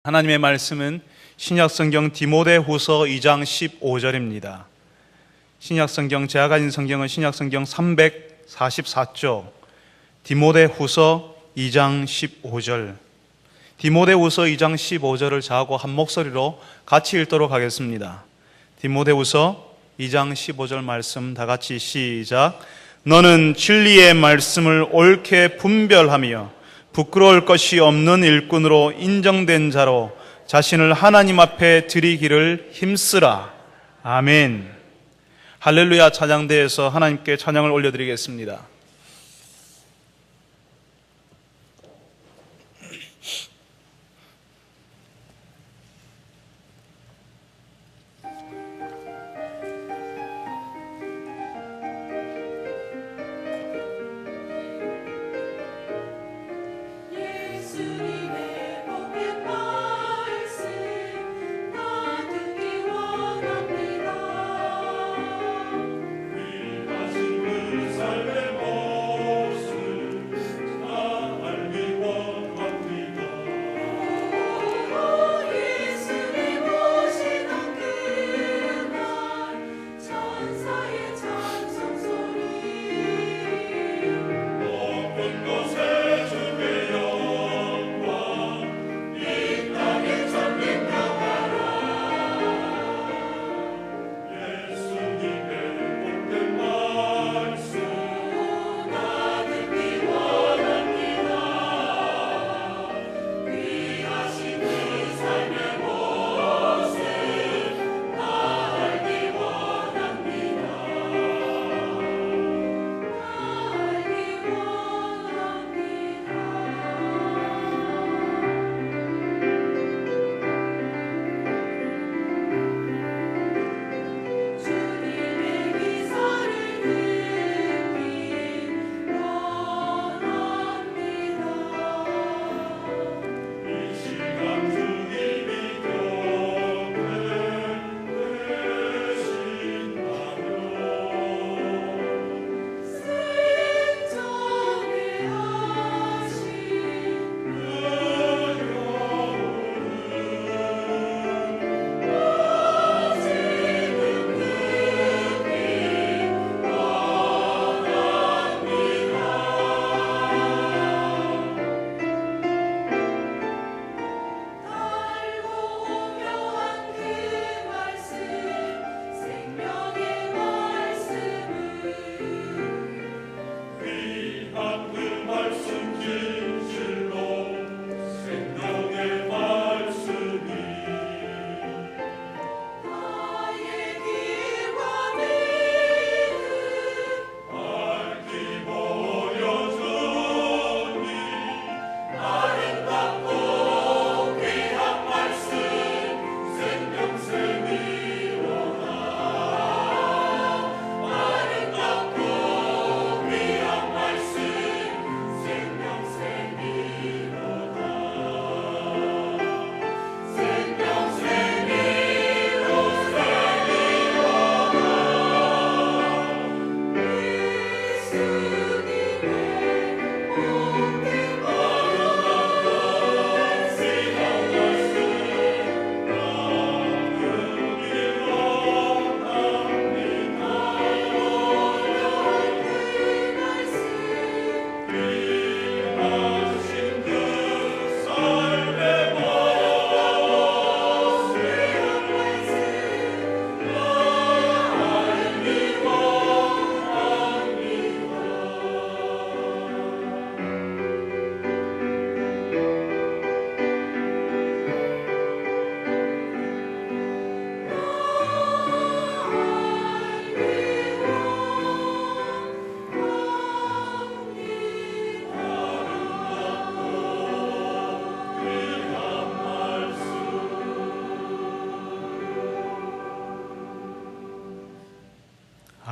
하나님의 말씀은 신약성경 디모데후서 2장 15절입니다. 신약성경, 제가 가진 성경은 신약성경 344쪽, 디모데후서 2장 15절. 디모데후서 2장 15절을 저하고 한 목소리로 같이 읽도록 하겠습니다. 디모데후서 2장 15절 말씀 다 같이 시작. 너는 진리의 말씀을 옳게 분별하며 부끄러울 것이 없는 일꾼으로 인정된 자로 자신을 하나님 앞에 드리기를 힘쓰라. 아멘. 할렐루야 찬양대에서 하나님께 찬양을 올려드리겠습니다.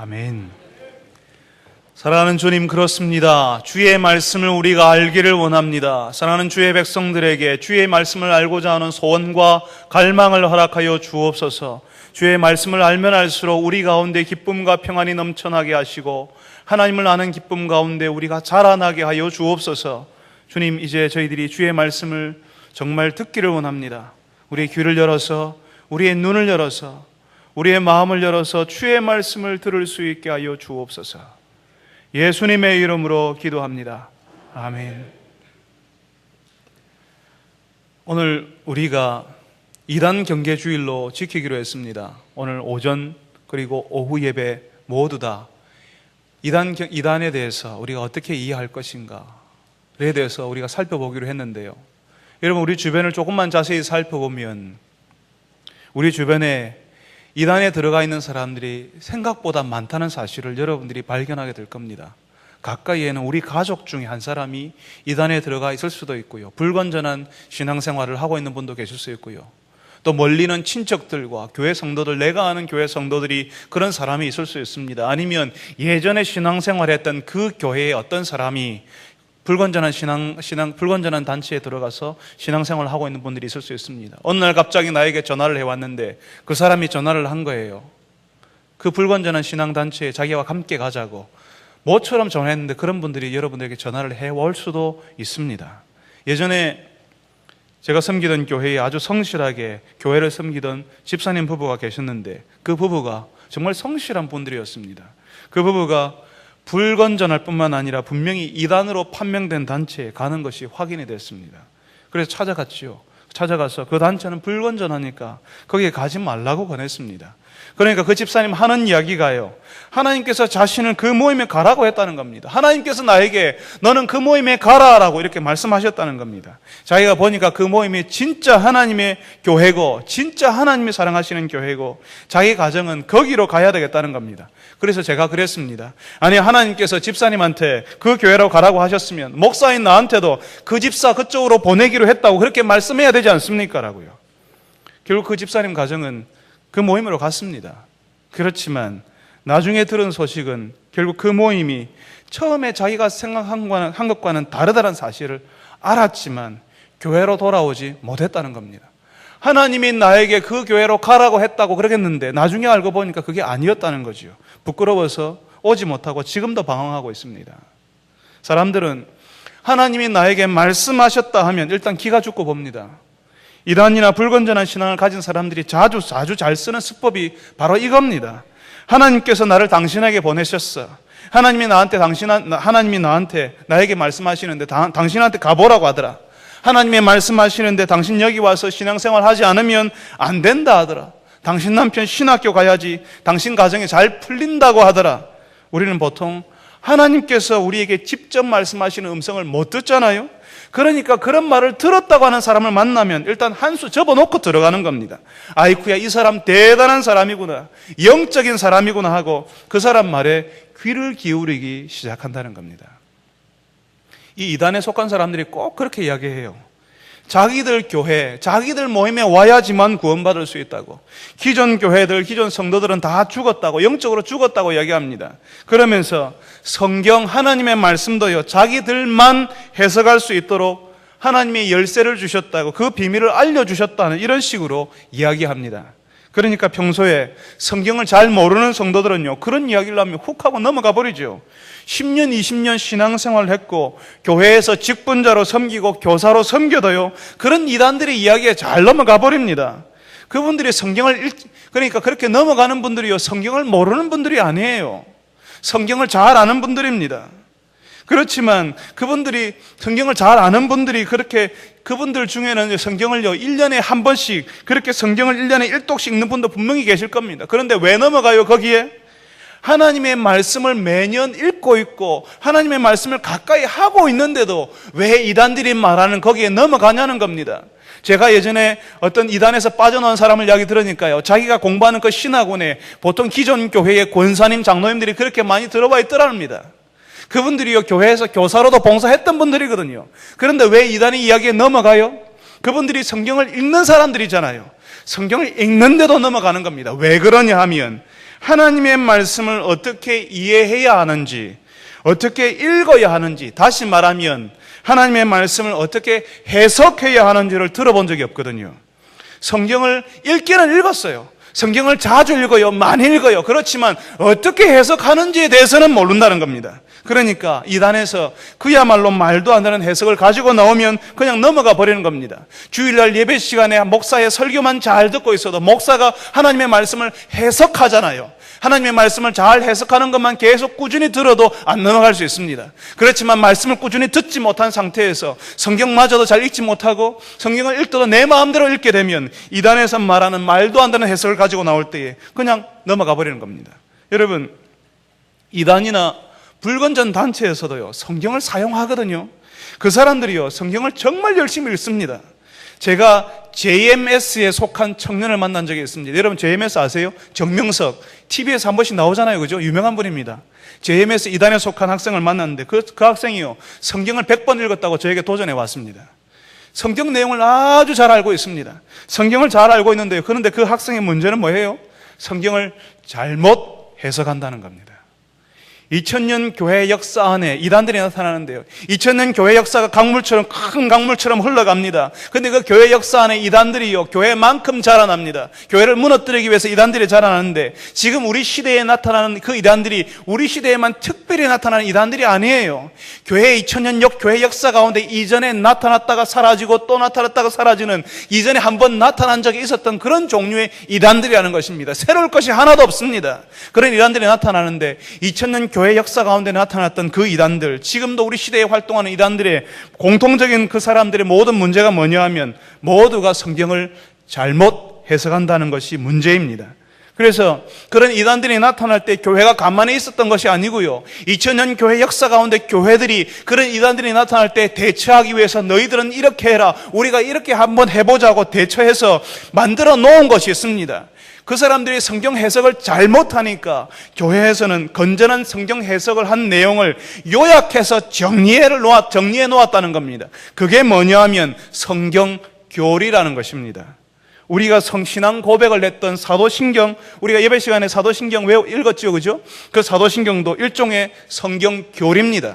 아멘. 사랑하는 주님, 그렇습니다. 주의 말씀을 우리가 알기를 원합니다. 사랑하는 주의 백성들에게 주의 말씀을 알고자 하는 소원과 갈망을 허락하여 주옵소서. 주의 말씀을 알면 알수록 우리 가운데 기쁨과 평안이 넘쳐나게 하시고 하나님을 아는 기쁨 가운데 우리가 자라나게 하여 주옵소서. 주님, 이제 저희들이 주의 말씀을 정말 듣기를 원합니다. 우리의 귀를 열어서, 우리의 눈을 열어서, 우리의 마음을 열어서 주의 말씀을 들을 수 있게 하여 주옵소서. 예수님의 이름으로 기도합니다. 아멘. 오늘 우리가 이단 경계주일로 지키기로 했습니다. 오늘 오전 그리고 오후 예배 모두 다 이단에 대해서 우리가 어떻게 이해할 것인가에 대해서 우리가 살펴보기로 했는데요. 여러분, 우리 주변을 조금만 자세히 살펴보면 우리 주변에 이단에 들어가 있는 사람들이 생각보다 많다는 사실을 여러분들이 발견하게 될 겁니다. 가까이에는 우리 가족 중에 한 사람이 이단에 들어가 있을 수도 있고요. 불건전한 신앙생활을 하고 있는 분도 계실 수 있고요. 또 멀리는 친척들과 교회 성도들, 내가 아는 교회 성도들이 그런 사람이 있을 수 있습니다. 아니면 예전에 신앙생활했던 그 교회의 어떤 사람이 불건전한 단체에 들어가서 신앙생활을 하고 있는 분들이 있을 수 있습니다. 어느 날 갑자기 나에게 전화를 해왔는데 그 사람이 전화를 한 거예요. 그 불건전한 신앙단체에 자기와 함께 가자고 모처럼 전화했는데 그런 분들이 여러분들에게 전화를 해올 수도 있습니다. 예전에 제가 섬기던 교회에 아주 성실하게 교회를 섬기던 집사님 부부가 계셨는데 그 부부가 정말 성실한 분들이었습니다. 그 부부가 불건전할 뿐만 아니라 분명히 이단으로 판명된 단체에 가는 것이 확인이 됐습니다. 그래서 찾아갔지요. 찾아가서 그 단체는 불건전하니까 거기에 가지 말라고 권했습니다. 그러니까 그 집사님 하는 이야기가요, 하나님께서 자신을 그 모임에 가라고 했다는 겁니다. 하나님께서 나에게 너는 그 모임에 가라라고 이렇게 말씀하셨다는 겁니다. 자기가 보니까 그 모임이 진짜 하나님의 교회고 진짜 하나님이 사랑하시는 교회고 자기 가정은 거기로 가야 되겠다는 겁니다. 그래서 제가 그랬습니다. 아니, 하나님께서 집사님한테 그 교회로 가라고 하셨으면 목사인 나한테도 그 집사 그쪽으로 보내기로 했다고 그렇게 말씀해야 되지 않습니까? 라고요. 결국 그 집사님 가정은 그 모임으로 갔습니다. 그렇지만 나중에 들은 소식은 결국 그 모임이 처음에 자기가 생각한 것과는 다르다는 사실을 알았지만 교회로 돌아오지 못했다는 겁니다. 하나님이 나에게 그 교회로 가라고 했다고 그러겠는데 나중에 알고 보니까 그게 아니었다는 거지요. 부끄러워서 오지 못하고 지금도 방황하고 있습니다. 사람들은 하나님이 나에게 말씀하셨다 하면 일단 기가 죽고 봅니다. 이단이나 불건전한 신앙을 가진 사람들이 아주 잘 쓰는 수법이 바로 이겁니다. 하나님께서 나를 당신에게 보내셨어. 하나님이 나에게 말씀하시는데 당신한테 가보라고 하더라. 하나님이 말씀하시는데 당신 여기 와서 신앙생활 하지 않으면 안 된다 하더라. 당신 남편 신학교 가야지. 당신 가정이 잘 풀린다고 하더라. 우리는 보통 하나님께서 우리에게 직접 말씀하시는 음성을 못 듣잖아요. 그러니까 그런 말을 들었다고 하는 사람을 만나면 일단 한 수 접어놓고 들어가는 겁니다. 아이쿠야, 이 사람 대단한 사람이구나, 영적인 사람이구나 하고 그 사람 말에 귀를 기울이기 시작한다는 겁니다. 이 이단에 속한 사람들이 꼭 그렇게 이야기해요. 자기들 교회, 자기들 모임에 와야지만 구원받을 수 있다고. 기존 교회들, 기존 성도들은 다 죽었다고, 영적으로 죽었다고 이야기합니다. 그러면서 성경, 하나님의 말씀도요, 자기들만 해석할 수 있도록 하나님의 열쇠를 주셨다고, 그 비밀을 알려주셨다는 이런 식으로 이야기합니다. 그러니까 평소에 성경을 잘 모르는 성도들은요, 그런 이야기를 하면 훅 하고 넘어가 버리죠. 10년, 20년 신앙생활을 했고 교회에서 직분자로 섬기고 교사로 섬겨도요, 그런 이단들의 이야기에 잘 넘어가 버립니다. 그분들이 그러니까 그렇게 넘어가는 분들이요, 성경을 모르는 분들이 아니에요. 성경을 잘 아는 분들입니다. 그렇지만 그분들이, 성경을 잘 아는 분들이 그분들 중에는 성경을요, 1년에 한 번씩, 그렇게 성경을 1년에 1독씩 읽는 분도 분명히 계실 겁니다. 그런데 왜 넘어가요, 거기에? 하나님의 말씀을 매년 읽고 있고 하나님의 말씀을 가까이 하고 있는데도 왜 이단들이 말하는 거기에 넘어가냐는 겁니다. 제가 예전에 어떤 이단에서 빠져나온 사람을 이야기 들으니까요, 자기가 공부하는 그 신학원에 보통 기존 교회의 권사님, 장로님들이 그렇게 많이 들어와 있더랍니다. 그분들이요, 교회에서 교사로도 봉사했던 분들이거든요. 그런데 왜 이단의 이야기에 넘어가요? 그분들이 성경을 읽는 사람들이잖아요. 성경을 읽는데도 넘어가는 겁니다. 왜 그러냐 하면 하나님의 말씀을 어떻게 이해해야 하는지, 어떻게 읽어야 하는지, 다시 말하면 하나님의 말씀을 어떻게 해석해야 하는지를 들어본 적이 없거든요. 성경을 읽기는 읽었어요. 성경을 자주 읽어요. 많이 읽어요. 그렇지만 어떻게 해석하는지에 대해서는 모른다는 겁니다. 그러니까 이단에서 그야말로 말도 안 되는 해석을 가지고 나오면 그냥 넘어가 버리는 겁니다. 주일날 예배 시간에 목사의 설교만 잘 듣고 있어도 목사가 하나님의 말씀을 해석하잖아요. 하나님의 말씀을 잘 해석하는 것만 계속 꾸준히 들어도 안 넘어갈 수 있습니다. 그렇지만 말씀을 꾸준히 듣지 못한 상태에서 성경마저도 잘 읽지 못하고 성경을 읽더라도 내 마음대로 읽게 되면 이단에서 말하는 말도 안 되는 해석을 가지고 나올 때에 그냥 넘어가 버리는 겁니다. 여러분, 이단이나 불건전 단체에서도요, 성경을 사용하거든요. 그 사람들이요, 성경을 정말 열심히 읽습니다. 제가 JMS에 속한 청년을 만난 적이 있습니다. 여러분 JMS 아세요? 정명석, TV에서 한 번씩 나오잖아요. 그죠? 유명한 분입니다. JMS 이단에 속한 학생을 만났는데 그 학생이요, 성경을 100번 읽었다고 저에게 도전해 왔습니다. 성경 내용을 아주 잘 알고 있습니다. 성경을 잘 알고 있는데요, 그런데 그 학생의 문제는 뭐예요? 성경을 잘못 해석한다는 겁니다. 2000년 교회 역사 안에 이단들이 나타나는데요, 2000년 교회 역사가 강물처럼, 큰 강물처럼 흘러갑니다. 근데 그 교회 역사 안에 이단들이요, 교회만큼 자라납니다. 교회를 무너뜨리기 위해서 이단들이 자라나는데, 지금 우리 시대에 나타나는 그 이단들이 우리 시대에만 특별히 나타나는 이단들이 아니에요. 교회 2000년 교회 역사 가운데 이전에 나타났다가 사라지고 또 나타났다가 사라지는, 이전에 한번 나타난 적이 있었던 그런 종류의 이단들이라는 것입니다. 새로울 것이 하나도 없습니다. 그런 이단들이 나타나는데, 2000년 교회 역사 가운데 나타났던 그 이단들, 지금도 우리 시대에 활동하는 이단들의 공통적인 그 사람들의 모든 문제가 뭐냐 하면 모두가 성경을 잘못 해석한다는 것이 문제입니다. 그래서 그런 이단들이 나타날 때 교회가 가만히 있었던 것이 아니고요, 2000년 교회 역사 가운데 교회들이 그런 이단들이 나타날 때 대처하기 위해서 너희들은 이렇게 해라, 우리가 이렇게 한번 해보자고 대처해서 만들어 놓은 것이 있습니다. 그 사람들이 성경 해석을 잘못하니까 교회에서는 건전한 성경 해석을 한 내용을 요약해서 정리해 놓았다는 겁니다. 그게 뭐냐 하면 성경 교리라는 것입니다. 우리가 신앙 고백을 했던 사도신경, 우리가 예배 시간에 사도신경 읽었죠, 그죠? 그 사도신경도 일종의 성경 교리입니다.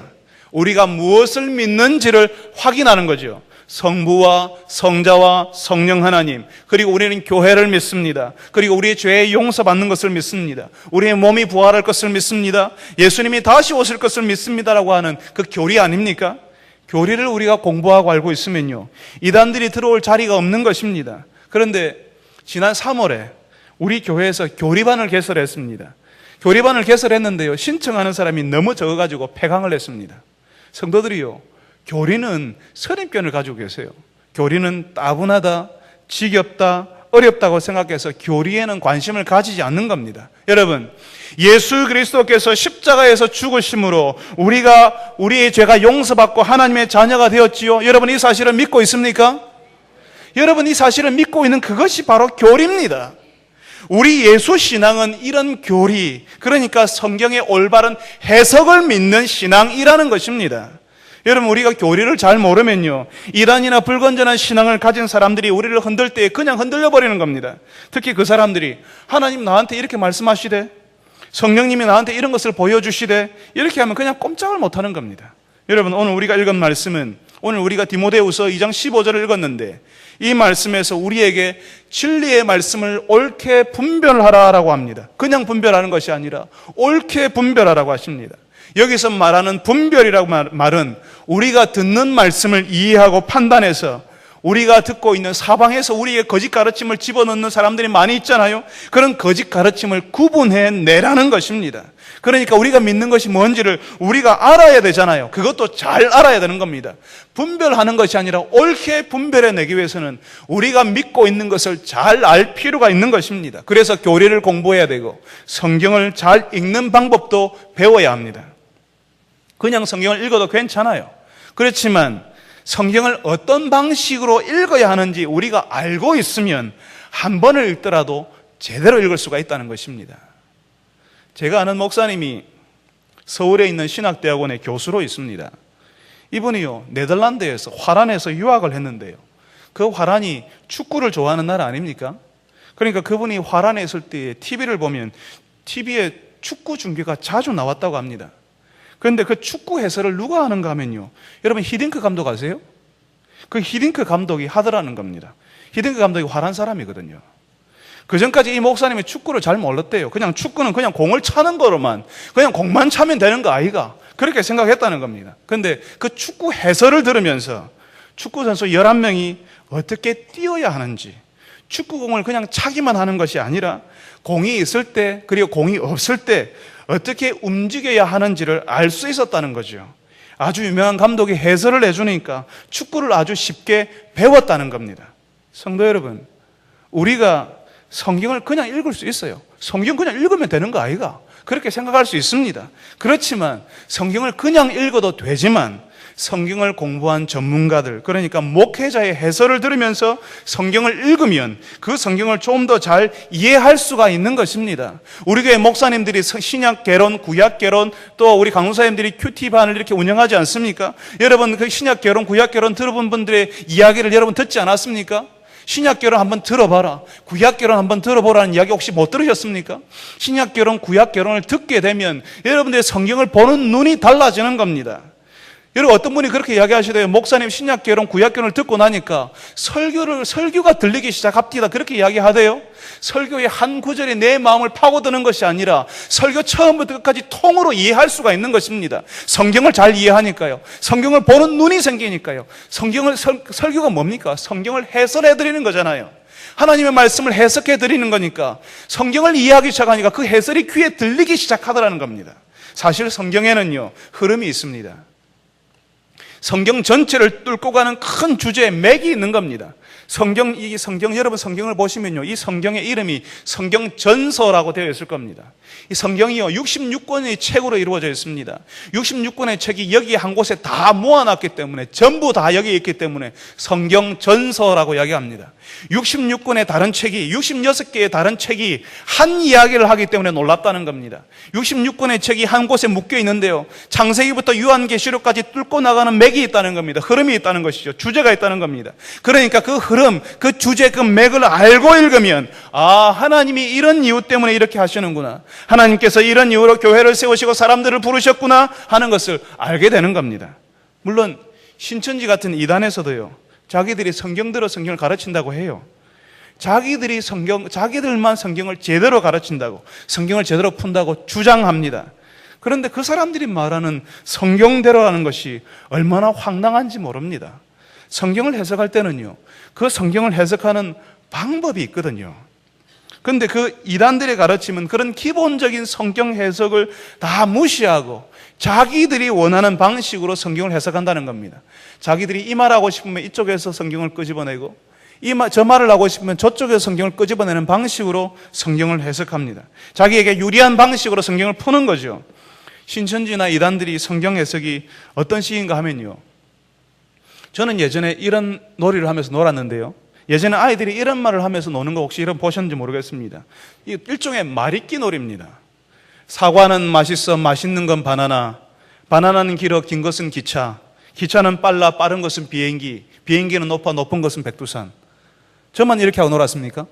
우리가 무엇을 믿는지를 확인하는 거죠. 성부와 성자와 성령 하나님, 그리고 우리는 교회를 믿습니다. 그리고 우리의 죄의 용서받는 것을 믿습니다. 우리의 몸이 부활할 것을 믿습니다. 예수님이 다시 오실 것을 믿습니다라고 하는 그 교리 아닙니까? 교리를 우리가 공부하고 알고 있으면요, 이단들이 들어올 자리가 없는 것입니다. 그런데 지난 3월에 우리 교회에서 교리반을 개설했습니다. 교리반을 개설했는데요, 신청하는 사람이 너무 적어가지고 폐강을 했습니다. 성도들이요, 교리는 선입견을 가지고 계세요. 교리는 따분하다, 지겹다, 어렵다고 생각해서 교리에는 관심을 가지지 않는 겁니다. 여러분, 예수 그리스도께서 십자가에서 죽으심으로 우리의 죄가 용서받고 하나님의 자녀가 되었지요. 여러분, 이 사실을 믿고 있습니까? 여러분, 이 사실을 믿고 있는 그것이 바로 교리입니다. 우리 예수 신앙은 이런 교리, 그러니까 성경의 올바른 해석을 믿는 신앙이라는 것입니다. 여러분, 우리가 교리를 잘 모르면요, 이단이나 불건전한 신앙을 가진 사람들이 우리를 흔들 때 그냥 흔들려 버리는 겁니다. 특히 그 사람들이 하나님 나한테 이렇게 말씀하시되, 성령님이 나한테 이런 것을 보여주시되, 이렇게 하면 그냥 꼼짝을 못하는 겁니다. 여러분, 오늘 우리가 읽은 말씀은, 오늘 우리가 디모데후서 2장 15절을 읽었는데, 이 말씀에서 우리에게 진리의 말씀을 옳게 분별하라라고 합니다. 그냥 분별하는 것이 아니라 옳게 분별하라고 하십니다. 여기서 말하는 분별이라고 말은 우리가 듣는 말씀을 이해하고 판단해서, 우리가 듣고 있는 사방에서 우리의 거짓 가르침을 집어넣는 사람들이 많이 있잖아요. 그런 거짓 가르침을 구분해내라는 것입니다. 그러니까 우리가 믿는 것이 뭔지를 우리가 알아야 되잖아요. 그것도 잘 알아야 되는 겁니다. 분별하는 것이 아니라 옳게 분별해내기 위해서는 우리가 믿고 있는 것을 잘 알 필요가 있는 것입니다. 그래서 교리를 공부해야 되고 성경을 잘 읽는 방법도 배워야 합니다. 그냥 성경을 읽어도 괜찮아요. 그렇지만 성경을 어떤 방식으로 읽어야 하는지 우리가 알고 있으면 한 번을 읽더라도 제대로 읽을 수가 있다는 것입니다. 제가 아는 목사님이 서울에 있는 신학대학원의 교수로 있습니다. 이분이요, 네덜란드에서 화란에서 유학을 했는데요, 그 화란이 축구를 좋아하는 나라 아닙니까? 그러니까 그분이 화란에 있을 때 TV를 보면 TV에 축구 중계가 자주 나왔다고 합니다. 그런데 그 축구 해설을 누가 하는가 하면요, 여러분 히딩크 감독 아세요? 그 히딩크 감독이 하더라는 겁니다. 히딩크 감독이 화란 사람이거든요. 그전까지 이 목사님이 축구를 잘 몰랐대요. 그냥 축구는 그냥 공을 차는 거로만, 그냥 공만 차면 되는 거 아이가, 그렇게 생각했다는 겁니다. 그런데 그 축구 해설을 들으면서 축구 선수 11명이 어떻게 뛰어야 하는지, 축구공을 그냥 차기만 하는 것이 아니라 공이 있을 때 그리고 공이 없을 때 어떻게 움직여야 하는지를 알 수 있었다는 거죠. 아주 유명한 감독이 해설을 해주니까 축구를 아주 쉽게 배웠다는 겁니다. 성도 여러분, 우리가 성경을 그냥 읽을 수 있어요. 성경 그냥 읽으면 되는 거 아이가? 그렇게 생각할 수 있습니다. 그렇지만 성경을 그냥 읽어도 되지만 성경을 공부한 전문가들, 그러니까 목회자의 해설을 들으면서 성경을 읽으면 그 성경을 좀 더 잘 이해할 수가 있는 것입니다. 우리 교회 목사님들이 신약 개론, 구약 개론, 또 우리 강사님들이 큐티반을 이렇게 운영하지 않습니까? 여러분 그 신약 개론, 구약 개론 들어본 분들의 이야기를 여러분 듣지 않았습니까? 신약개론 한번 들어봐라, 구약개론 한번 들어보라는 이야기 혹시 못 들으셨습니까? 신약개론, 구약개론을 듣게 되면 여러분들의 성경을 보는 눈이 달라지는 겁니다. 여러분 어떤 분이 그렇게 이야기하시대요. 목사님 신약개론, 구약개론을 듣고 나니까 설교가 들리기 시작합니다. 그렇게 이야기하대요. 설교의 한 구절이 내 마음을 파고드는 것이 아니라 설교 처음부터 끝까지 통으로 이해할 수가 있는 것입니다. 성경을 잘 이해하니까요. 성경을 보는 눈이 생기니까요. 설교가 뭡니까? 성경을 해설해 드리는 거잖아요. 하나님의 말씀을 해석해 드리는 거니까 성경을 이해하기 시작하니까 그 해설이 귀에 들리기 시작하더라는 겁니다. 사실 성경에는요, 흐름이 있습니다. 성경 전체를 뚫고 가는 큰 주제에 맥이 있는 겁니다. 여러분 성경을 보시면요, 이 성경의 이름이 성경 전서라고 되어 있을 겁니다. 이 성경이요, 66권의 책으로 이루어져 있습니다. 66권의 책이 여기 한 곳에 다 모아놨기 때문에, 전부 다 여기 있기 때문에 성경 전서라고 이야기합니다. 66권의 다른 책이, 66개의 다른 책이 한 이야기를 하기 때문에 놀랍다는 겁니다. 66권의 책이 한 곳에 묶여 있는데요, 창세기부터 요한계시록까지 뚫고 나가는 맥이 있다는 겁니다. 흐름이 있다는 것이죠. 주제가 있다는 겁니다. 그러니까 그 흐름, 그 주제, 그 맥을 알고 읽으면, 아, 하나님이 이런 이유 때문에 이렇게 하시는구나, 하나님께서 이런 이유로 교회를 세우시고 사람들을 부르셨구나 하는 것을 알게 되는 겁니다. 물론 신천지 같은 이단에서도요, 자기들이 성경을 가르친다고 해요. 자기들만 성경을 제대로 가르친다고, 성경을 제대로 푼다고 주장합니다. 그런데 그 사람들이 말하는 성경대로라는 것이 얼마나 황당한지 모릅니다. 성경을 해석할 때는요, 그 성경을 해석하는 방법이 있거든요. 그런데 그 이단들의 가르침은 그런 기본적인 성경 해석을 다 무시하고 자기들이 원하는 방식으로 성경을 해석한다는 겁니다. 자기들이 이 말하고 싶으면 이쪽에서 성경을 끄집어내고, 저 말을 하고 싶으면 저쪽에서 성경을 끄집어내는 방식으로 성경을 해석합니다. 자기에게 유리한 방식으로 성경을 푸는 거죠. 신천지나 이단들이 성경 해석이 어떤 식인가 하면요, 저는 예전에 이런 놀이를 하면서 놀았는데요, 예전에 아이들이 이런 말을 하면서 노는 거 혹시 이런 보셨는지 모르겠습니다. 이 일종의 말잇기 놀이입니다. 사과는 맛있어, 맛있는 건 바나나, 바나나는 길어, 긴 것은 기차, 기차는 빨라, 빠른 것은 비행기, 비행기는 높아, 높은 것은 백두산. 저만 이렇게 하고 놀았습니까?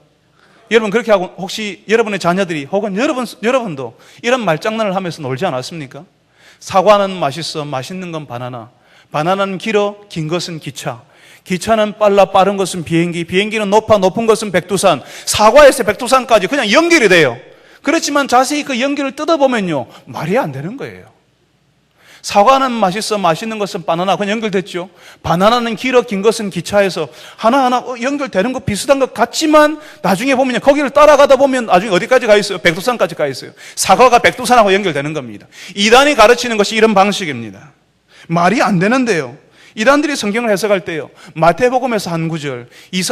여러분 그렇게 하고 혹시 여러분의 자녀들이 혹은 여러분도 이런 말장난을 하면서 놀지 않았습니까? 사과는 맛있어, 맛있는 건 바나나, 바나나는 길어, 긴 것은 기차, 기차는 빨라, 빠른 것은 비행기, 비행기는 높아, 높은 것은 백두산. 사과에서 백두산까지 그냥 연결이 돼요. 그렇지만 자세히 그 연결을 뜯어보면요, 말이 안 되는 거예요. 사과는 맛있어, 맛있는 것은 바나나, 그냥 연결됐죠. 바나나는 길어, 긴 것은 기차에서 하나하나 연결되는 것 비슷한 것 같지만 나중에 보면 거기를 따라가다 보면 나중에 어디까지 가 있어요? 백두산까지 가 있어요. 사과가 백두산하고 연결되는 겁니다. 이단이 가르치는 것이 이런 방식입니다. 말이 안 되는데요, 이단들이 성경을 해석할 때요, 마태복음에서 한 구절,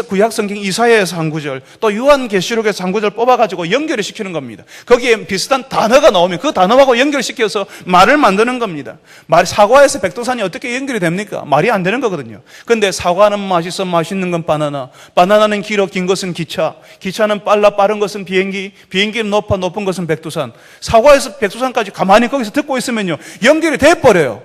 구약성경 이사야에서 한 구절, 또 요한계시록에서 한 구절 뽑아가지고 연결을 시키는 겁니다. 거기에 비슷한 단어가 나오면 그 단어하고 연결시켜서 말을 만드는 겁니다. 사과에서 백두산이 어떻게 연결이 됩니까? 말이 안 되는 거거든요. 그런데 사과는 맛있어, 맛있는 건 바나나, 바나나는 길어, 긴 것은 기차, 기차는 빨라, 빠른 것은 비행기, 비행기는 높아, 높은 것은 백두산. 사과에서 백두산까지 가만히 거기서 듣고 있으면요, 연결이 돼버려요.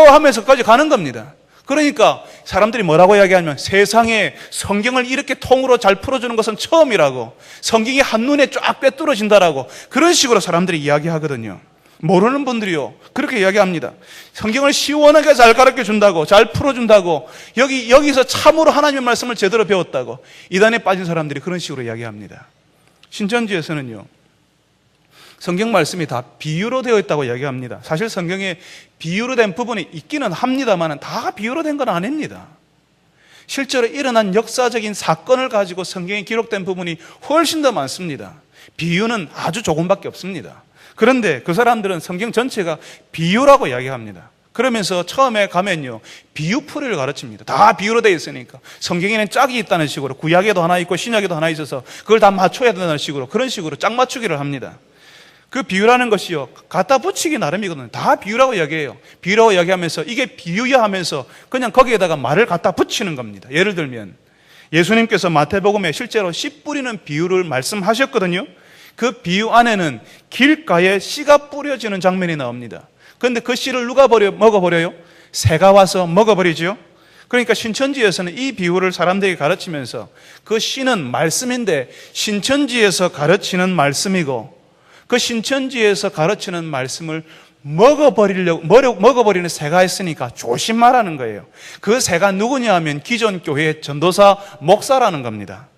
하면서까지 가는 겁니다. 그러니까 사람들이 뭐라고 이야기하냐면, 세상에 성경을 이렇게 통으로 잘 풀어주는 것은 처음이라고, 성경이 한눈에 쫙 꿰뚫어진다라고, 그런 식으로 사람들이 이야기하거든요. 모르는 분들이요, 그렇게 이야기합니다. 성경을 시원하게 잘 가르쳐 준다고, 잘 풀어준다고, 여기서 참으로 하나님의 말씀을 제대로 배웠다고, 이단에 빠진 사람들이 그런 식으로 이야기합니다. 신천지에서는요, 성경 말씀이 다 비유로 되어 있다고 이야기합니다. 사실 성경에 비유로 된 부분이 있기는 합니다만 다 비유로 된 건 아닙니다. 실제로 일어난 역사적인 사건을 가지고 성경에 기록된 부분이 훨씬 더 많습니다. 비유는 아주 조금밖에 없습니다. 그런데 그 사람들은 성경 전체가 비유라고 이야기합니다. 그러면서 처음에 가면요, 비유풀이를 가르칩니다. 다 비유로 되어 있으니까. 성경에는 짝이 있다는 식으로, 구약에도 하나 있고 신약에도 하나 있어서 그걸 다 맞춰야 된다는 식으로, 그런 식으로 짝 맞추기를 합니다. 그 비유라는 것이요, 갖다 붙이기 나름이거든요. 다 비유라고 이야기해요. 비유라고 이야기하면서 이게 비유야 하면서 그냥 거기에다가 말을 갖다 붙이는 겁니다. 예를 들면 예수님께서 마태복음에 실제로 씨 뿌리는 비유를 말씀하셨거든요. 그 비유 안에는 길가에 씨가 뿌려지는 장면이 나옵니다. 그런데 그 씨를 누가 먹어버려요? 새가 와서 먹어버리죠. 그러니까 신천지에서는 이 비유를 사람들에게 가르치면서 그 씨는 말씀인데 신천지에서 가르치는 말씀이고, 그 신천지에서 가르치는 말씀을 먹어버리는 새가 있으니까 조심하라는 거예요. 그 새가 누구냐 하면 기존 교회의 전도사, 목사라는 겁니다.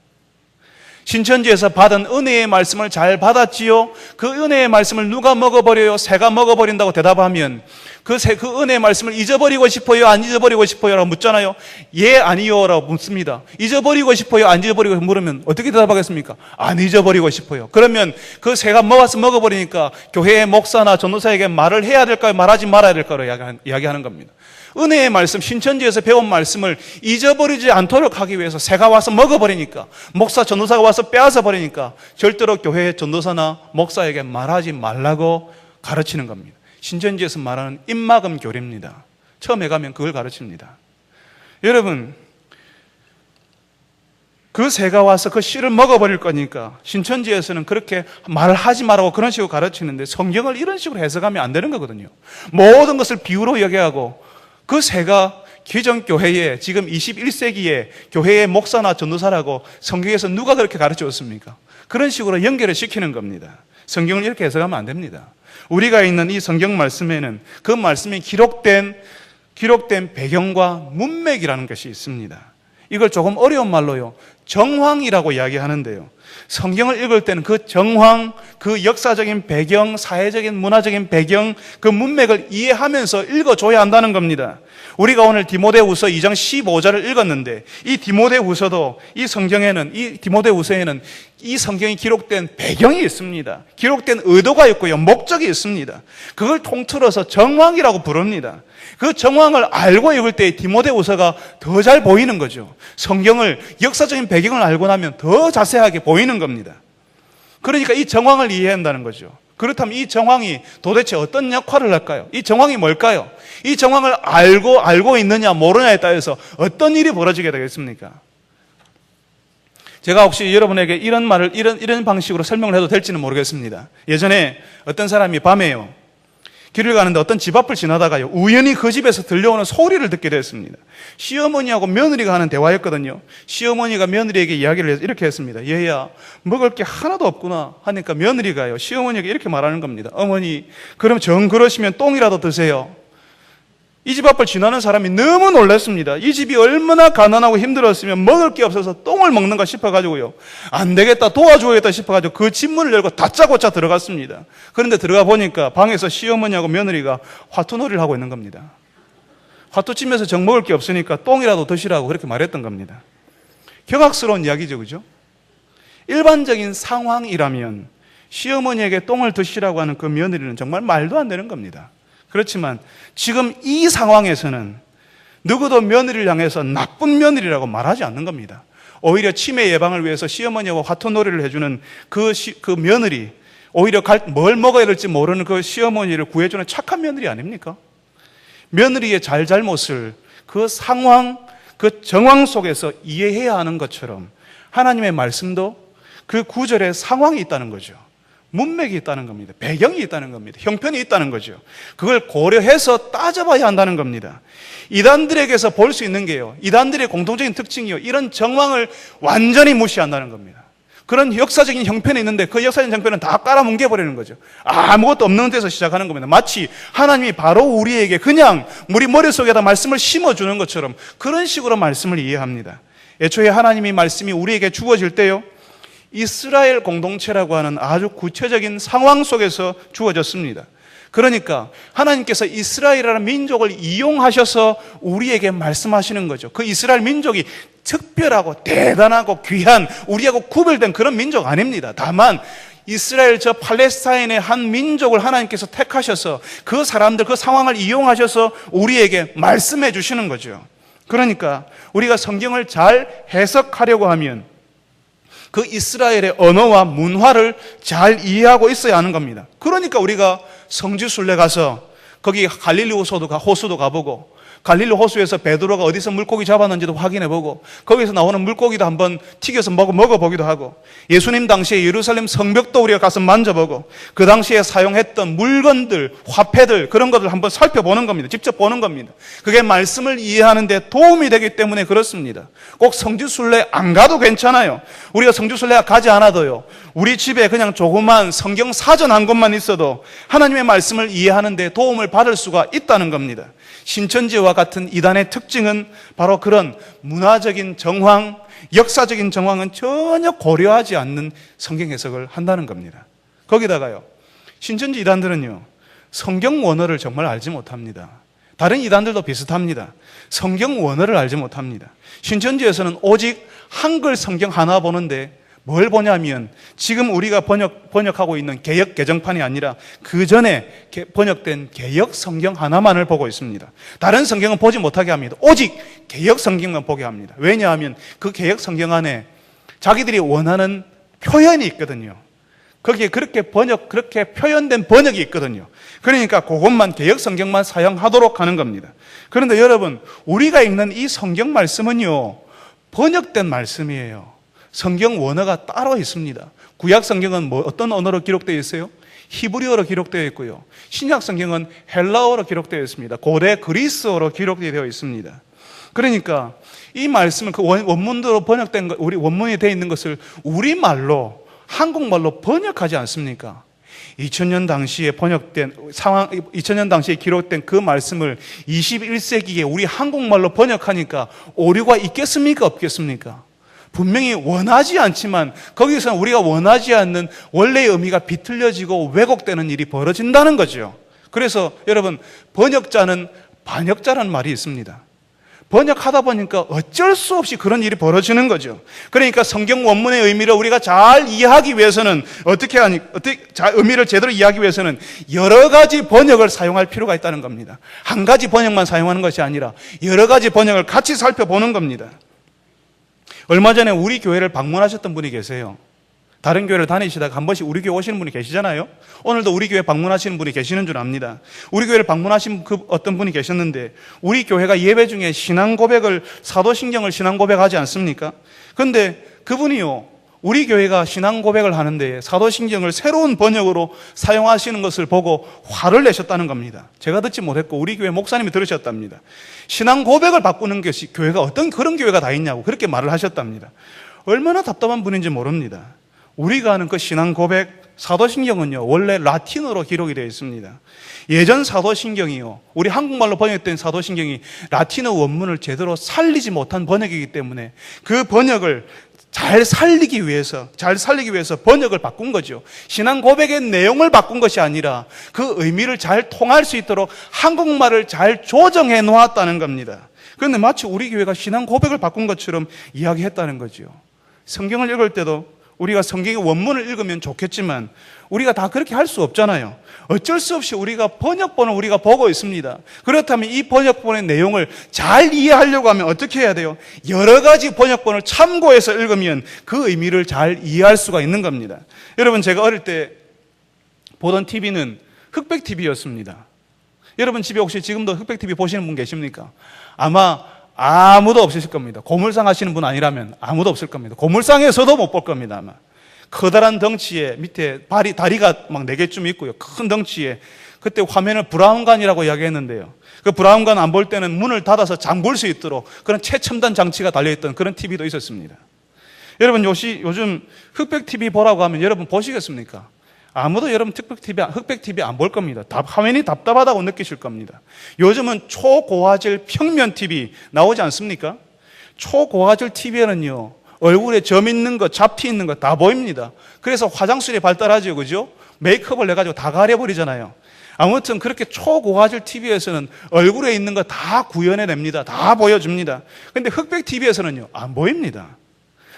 신천지에서 받은 은혜의 말씀을 잘 받았지요? 그 은혜의 말씀을 누가 먹어버려요? 새가 먹어버린다고 대답하면 그 은혜의 말씀을 잊어버리고 싶어요? 안 잊어버리고 싶어요? 라고 묻잖아요. 예, 아니요 라고 묻습니다. 잊어버리고 싶어요? 안 잊어버리고 싶어요? 물으면 어떻게 대답하겠습니까? 안 잊어버리고 싶어요. 그러면 그 새가 먹어버리니까 교회의 목사나 전도사에게 말을 해야 될까요? 말하지 말아야 될까요? 이야기하는 겁니다. 은혜의 말씀, 신천지에서 배운 말씀을 잊어버리지 않도록 하기 위해서 새가 와서 먹어버리니까, 목사, 전도사가 와서 빼앗아 버리니까 절대로 교회의 전도사나 목사에게 말하지 말라고 가르치는 겁니다. 신천지에서 말하는 입막음 교리입니다. 처음에 가면 그걸 가르칩니다. 여러분, 그 새가 와서 그 씨를 먹어버릴 거니까 신천지에서는 그렇게 말하지 말라고 그런 식으로 가르치는데, 성경을 이런 식으로 해석하면 안 되는 거거든요. 모든 것을 비유로 얘기하고, 그 새가 기존 교회에 지금 21세기에 교회의 목사나 전도사라고 성경에서 누가 그렇게 가르쳐줬습니까? 그런 식으로 연결을 시키는 겁니다. 성경을 이렇게 해석하면 안 됩니다. 우리가 있는 이 성경 말씀에는 그 말씀이 기록된 배경과 문맥이라는 것이 있습니다. 이걸 조금 어려운 말로요, 정황이라고 이야기하는데요, 성경을 읽을 때는 그 정황, 그 역사적인 배경, 사회적인 문화적인 배경, 그 문맥을 이해하면서 읽어줘야 한다는 겁니다. 우리가 오늘 디모데후서 2장 15절을 읽었는데, 이 디모데후서도 이 디모데후서에는 이 성경이 기록된 배경이 있습니다. 기록된 의도가 있고요, 목적이 있습니다. 그걸 통틀어서 정황이라고 부릅니다. 그 정황을 알고 읽을 때 디모데후서가 더 잘 보이는 거죠. 성경을, 역사적인 배경을 알고 나면 더 자세하게 보이는 겁니다. 그러니까 이 정황을 이해해야 한다는 거죠. 그렇다면 이 정황이 도대체 어떤 역할을 할까요? 이 정황이 뭘까요? 이 정황을 알고 있느냐 모르냐에 따라서 어떤 일이 벌어지게 되겠습니까? 제가 혹시 여러분에게 이런 말을 이런 방식으로 설명을 해도 될지는 모르겠습니다. 예전에 어떤 사람이 밤에요, 길을 가는데 어떤 집 앞을 지나다가요, 우연히 그 집에서 들려오는 소리를 듣게 됐습니다. 시어머니하고 며느리가 하는 대화였거든요. 시어머니가 며느리에게 이야기를 해서 이렇게 했습니다. 얘야, 먹을 게 하나도 없구나 하니까 며느리가요, 시어머니에게 이렇게 말하는 겁니다. 어머니, 그럼 정 그러시면 똥이라도 드세요. 이 집 앞을 지나는 사람이 너무 놀랐습니다. 이 집이 얼마나 가난하고 힘들었으면 먹을 게 없어서 똥을 먹는가 싶어가지고요, 안 되겠다, 도와줘야겠다 싶어가지고 그 집 문을 열고 다짜고짜 들어갔습니다. 그런데 들어가 보니까 방에서 시어머니하고 며느리가 화투놀이를 하고 있는 겁니다. 화투치면서 정 먹을 게 없으니까 똥이라도 드시라고 그렇게 말했던 겁니다. 경악스러운 이야기죠, 그죠? 일반적인 상황이라면 시어머니에게 똥을 드시라고 하는 그 며느리는 정말 말도 안 되는 겁니다. 그렇지만 지금 이 상황에서는 누구도 며느리를 향해서 나쁜 며느리라고 말하지 않는 겁니다. 오히려 치매 예방을 위해서 시어머니와 화투놀이를 해주는 그 며느리, 오히려 뭘 먹어야 될지 모르는 그 시어머니를 구해주는 착한 며느리 아닙니까? 며느리의 잘잘못을 그 상황, 그 정황 속에서 이해해야 하는 것처럼 하나님의 말씀도 그 구절에 상황이 있다는 거죠. 문맥이 있다는 겁니다. 배경이 있다는 겁니다. 형편이 있다는 거죠. 그걸 고려해서 따져봐야 한다는 겁니다. 이단들에게서 볼 수 있는 게요, 이단들의 공통적인 특징이요, 이런 정황을 완전히 무시한다는 겁니다. 그런 역사적인 형편이 있는데 그 역사적인 형편은 다 깔아뭉개버리는 거죠. 아무것도 없는 데서 시작하는 겁니다. 마치 하나님이 바로 우리에게 그냥 우리 머릿속에다 말씀을 심어주는 것처럼 그런 식으로 말씀을 이해합니다. 애초에 하나님의 말씀이 우리에게 주어질 때요, 이스라엘 공동체라고 하는 아주 구체적인 상황 속에서 주어졌습니다. 그러니까 하나님께서 이스라엘이라는 민족을 이용하셔서 우리에게 말씀하시는 거죠. 그 이스라엘 민족이 특별하고 대단하고 귀한, 우리하고 구별된 그런 민족 아닙니다. 다만 이스라엘 저 팔레스타인의 한 민족을 하나님께서 택하셔서 그 사람들, 그 상황을 이용하셔서 우리에게 말씀해 주시는 거죠. 그러니까 우리가 성경을 잘 해석하려고 하면 그 이스라엘의 언어와 문화를 잘 이해하고 있어야 하는 겁니다. 그러니까 우리가 성지순례 가서 거기 갈릴리 호수도 가보고, 갈릴리 호수에서 베드로가 어디서 물고기 잡았는지도 확인해보고, 거기서 나오는 물고기도 한번 튀겨서 먹어보기도 하고, 예수님 당시에 예루살렘 성벽도 우리가 가서 만져보고, 그 당시에 사용했던 물건들, 화폐들, 그런 것들 한번 살펴보는 겁니다. 직접 보는 겁니다. 그게 말씀을 이해하는 데 도움이 되기 때문에 그렇습니다. 꼭 성지순례 안 가도 괜찮아요. 우리가 성지순례 가지 않아도요, 우리 집에 그냥 조그만 성경 사전 한 권만 있어도 하나님의 말씀을 이해하는 데 도움을 받을 수가 있다는 겁니다. 신천지와 같은 이단의 특징은 바로 그런 문화적인 정황, 역사적인 정황은 전혀 고려하지 않는 성경 해석을 한다는 겁니다. 거기다가요, 신천지 이단들은요, 성경 원어를 정말 알지 못합니다. 다른 이단들도 비슷합니다. 성경 원어를 알지 못합니다. 신천지에서는 오직 한글 성경 하나 보는데 뭘 보냐면 지금 우리가 번역하고 있는 개역 개정판이 아니라 그 전에 번역된 개역 성경 하나만을 보고 있습니다. 다른 성경은 보지 못하게 합니다. 오직 개역 성경만 보게 합니다. 왜냐하면 그 개역 성경 안에 자기들이 원하는 표현이 있거든요. 거기에 그렇게 표현된 번역이 있거든요. 그러니까 그것만 개역 성경만 사용하도록 하는 겁니다. 그런데 여러분, 우리가 읽는 이 성경 말씀은요, 번역된 말씀이에요. 성경 원어가 따로 있습니다. 구약 성경은 어떤 언어로 기록되어 있어요? 히브리어로 기록되어 있고요. 신약 성경은 헬라어로 기록되어 있습니다. 고대 그리스어로 기록되어 있습니다. 그러니까 이 말씀은 그 원문으로 번역된 우리 원문이 되어 있는 것을 우리말로, 한국말로 번역하지 않습니까? 2000년 당시에 번역된 상황, 2000년 당시에 기록된 그 말씀을 21세기에 우리 한국말로 번역하니까 오류가 있겠습니까? 없겠습니까? 분명히 원하지 않지만 거기서 우리가 원하지 않는 원래의 의미가 비틀려지고 왜곡되는 일이 벌어진다는 거죠. 그래서 여러분, 번역자는 반역자라는 말이 있습니다. 번역하다 보니까 어쩔 수 없이 그런 일이 벌어지는 거죠. 그러니까 성경 원문의 의미를 우리가 잘 이해하기 위해서는 의미를 제대로 이해하기 위해서는 여러 가지 번역을 사용할 필요가 있다는 겁니다. 한 가지 번역만 사용하는 것이 아니라 여러 가지 번역을 같이 살펴보는 겁니다. 얼마 전에 우리 교회를 방문하셨던 분이 계세요. 다른 교회를 다니시다가 한 번씩 우리 교회 오시는 분이 계시잖아요. 오늘도 우리 교회 방문하시는 분이 계시는 줄 압니다. 우리 교회를 방문하신 그 어떤 분이 계셨는데, 우리 교회가 예배 중에 신앙 고백을, 사도신경을 신앙 고백하지 않습니까? 그런데 그분이요, 우리 교회가 신앙 고백을 하는데 사도신경을 새로운 번역으로 사용하시는 것을 보고 화를 내셨다는 겁니다. 제가 듣지 못했고 우리 교회 목사님이 들으셨답니다. 신앙 고백을 바꾸는 것이 교회가 어떤 그런 교회가 다 있냐고 그렇게 말을 하셨답니다. 얼마나 답답한 분인지 모릅니다. 우리가 아는 그 신앙 고백, 사도신경은요, 원래 라틴어로 기록이 되어 있습니다. 예전 사도신경이요, 우리 한국말로 번역된 사도신경이 라틴어 원문을 제대로 살리지 못한 번역이기 때문에 그 번역을 잘 살리기 위해서 번역을 바꾼 거죠. 신앙 고백의 내용을 바꾼 것이 아니라 그 의미를 잘 통할 수 있도록 한국말을 잘 조정해 놓았다는 겁니다. 그런데 마치 우리 교회가 신앙 고백을 바꾼 것처럼 이야기했다는 거죠. 성경을 읽을 때도 우리가 성경의 원문을 읽으면 좋겠지만 우리가 다 그렇게 할 수 없잖아요. 어쩔 수 없이 우리가 번역본을 우리가 보고 있습니다. 그렇다면 이 번역본의 내용을 잘 이해하려고 하면 어떻게 해야 돼요? 여러 가지 번역본을 참고해서 읽으면 그 의미를 잘 이해할 수가 있는 겁니다. 여러분, 제가 어릴 때 보던 TV는 흑백 TV였습니다. 여러분 집에 혹시 지금도 흑백 TV 보시는 분 계십니까? 아마 아무도 없으실 겁니다. 고물상 하시는 분 아니라면 아무도 없을 겁니다. 고물상에서도 못 볼 겁니다, 아마. 커다란 덩치에 밑에 다리가 막 4개쯤 있고요. 큰 덩치에. 그때 화면을 브라운관이라고 이야기했는데요. 그 브라운관 안 볼 때는 문을 닫아서 잠글 수 있도록 그런 최첨단 장치가 달려있던 그런 TV도 있었습니다. 여러분, 요즘 흑백 TV 보라고 하면 여러분 보시겠습니까? 아무도 여러분 흑백 TV 안 볼 겁니다. 화면이 답답하다고 느끼실 겁니다. 요즘은 초고화질 평면 TV 나오지 않습니까? 초고화질 TV에는요, 얼굴에 점 있는 거, 잡티 있는 거 다 보입니다. 그래서 화장술이 발달하죠, 그죠? 메이크업을 해가지고 다 가려버리잖아요. 아무튼 그렇게 초고화질 TV에서는 얼굴에 있는 거 다 구현해냅니다. 다 보여줍니다. 근데 흑백 TV에서는요, 안 보입니다.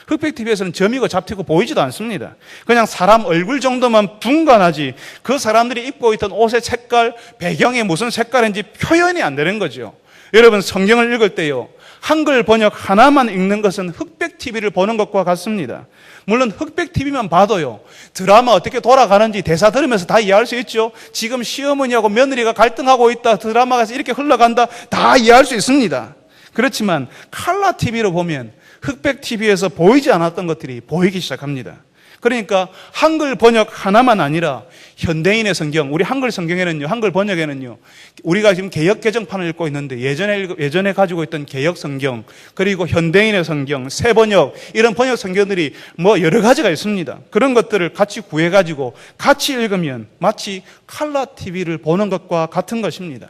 흑백 TV에서는 점이고 잡티고 보이지도 않습니다. 그냥 사람 얼굴 정도만 분간하지 그 사람들이 입고 있던 옷의 색깔, 배경이 무슨 색깔인지 표현이 안 되는 거죠. 여러분, 성경을 읽을 때요, 한글 번역 하나만 읽는 것은 흑백 TV를 보는 것과 같습니다. 물론 흑백 TV만 봐도요, 드라마 어떻게 돌아가는지 대사 들으면서 다 이해할 수 있죠. 지금 시어머니하고 며느리가 갈등하고 있다, 드라마가 이렇게 흘러간다, 다 이해할 수 있습니다. 그렇지만 컬러 TV로 보면 흑백 TV에서 보이지 않았던 것들이 보이기 시작합니다. 그러니까 한글 번역 하나만 아니라 현대인의 성경, 우리 한글 성경에는요, 한글 번역에는요, 우리가 지금 개역 개정판을 읽고 있는데 예전에 가지고 있던 개역 성경, 그리고 현대인의 성경, 새 번역, 이런 번역 성경들이 뭐 여러 가지가 있습니다. 그런 것들을 같이 구해가지고 같이 읽으면 마치 컬러 TV를 보는 것과 같은 것입니다.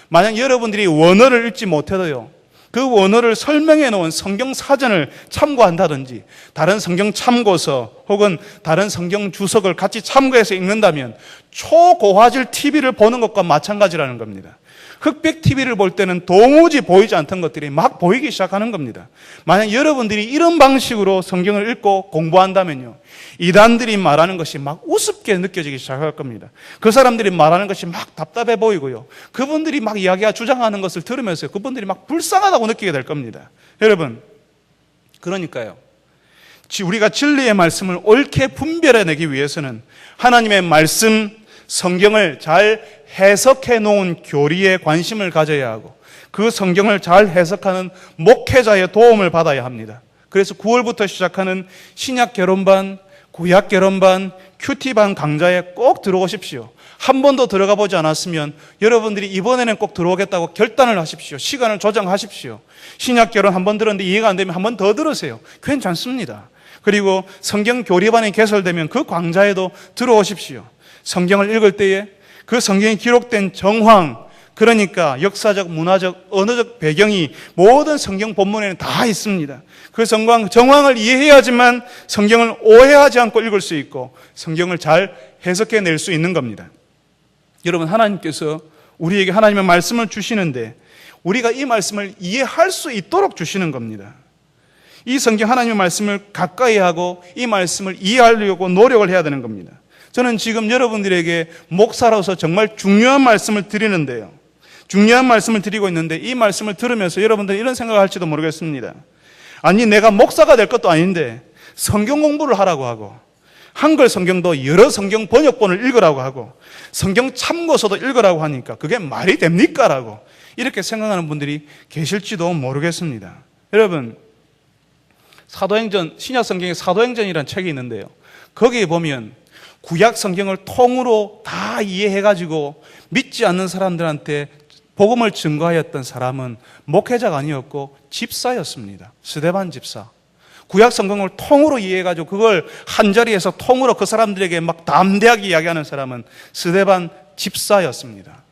만약 여러분들이 원어를 읽지 못해도요, 그 원어를 설명해 놓은 성경 사전을 참고한다든지 다른 성경 참고서 혹은 다른 성경 주석을 같이 참고해서 읽는다면 초고화질 TV를 보는 것과 마찬가지라는 겁니다. 흑백 TV를 볼 때는 도무지 보이지 않던 것들이 막 보이기 시작하는 겁니다. 만약 여러분들이 이런 방식으로 성경을 읽고 공부한다면요, 이단들이 말하는 것이 막 우습게 느껴지기 시작할 겁니다. 그 사람들이 말하는 것이 막 답답해 보이고요, 그분들이 막 이야기하고 주장하는 것을 들으면서 그분들이 막 불쌍하다고 느끼게 될 겁니다. 여러분, 그러니까요, 우리가 진리의 말씀을 옳게 분별해내기 위해서는 하나님의 말씀, 성경을 잘 해석해 놓은 교리에 관심을 가져야 하고 그 성경을 잘 해석하는 목회자의 도움을 받아야 합니다. 그래서 9월부터 시작하는 신약 개론반, 구약 개론반, 큐티반 강좌에 꼭 들어오십시오. 한 번도 들어가 보지 않았으면 여러분들이 이번에는 꼭 들어오겠다고 결단을 하십시오. 시간을 조정하십시오. 신약 개론 한 번 들었는데 이해가 안 되면 한 번 더 들으세요. 괜찮습니다. 그리고 성경 교리반이 개설되면 그 강좌에도 들어오십시오. 성경을 읽을 때에 그 성경에 기록된 정황, 그러니까 역사적, 문화적, 언어적 배경이 모든 성경 본문에는 다 있습니다. 그 정황을 이해해야지만 성경을 오해하지 않고 읽을 수 있고 성경을 잘 해석해낼 수 있는 겁니다. 여러분, 하나님께서 우리에게 하나님의 말씀을 주시는데 우리가 이 말씀을 이해할 수 있도록 주시는 겁니다. 이 성경 하나님의 말씀을 가까이 하고 이 말씀을 이해하려고 노력을 해야 되는 겁니다. 저는 지금 여러분들에게 목사로서 정말 중요한 말씀을 드리는데요, 중요한 말씀을 드리고 있는데 이 말씀을 들으면서 여러분들이 이런 생각을 할지도 모르겠습니다. 아니, 내가 목사가 될 것도 아닌데 성경 공부를 하라고 하고 한글 성경도 여러 성경 번역본을 읽으라고 하고 성경 참고서도 읽으라고 하니까 그게 말이 됩니까? 라고 이렇게 생각하는 분들이 계실지도 모르겠습니다. 여러분, 사도행전, 신약 성경에 사도행전이라는 책이 있는데요, 거기에 보면 구약 성경을 통으로 다 이해해가지고 믿지 않는 사람들한테 복음을 증거하였던 사람은 목회자가 아니었고 집사였습니다. 스데반 집사. 구약 성경을 통으로 이해해가지고 그걸 한자리에서 통으로 그 사람들에게 막 담대하게 이야기하는 사람은 스데반 집사였습니다.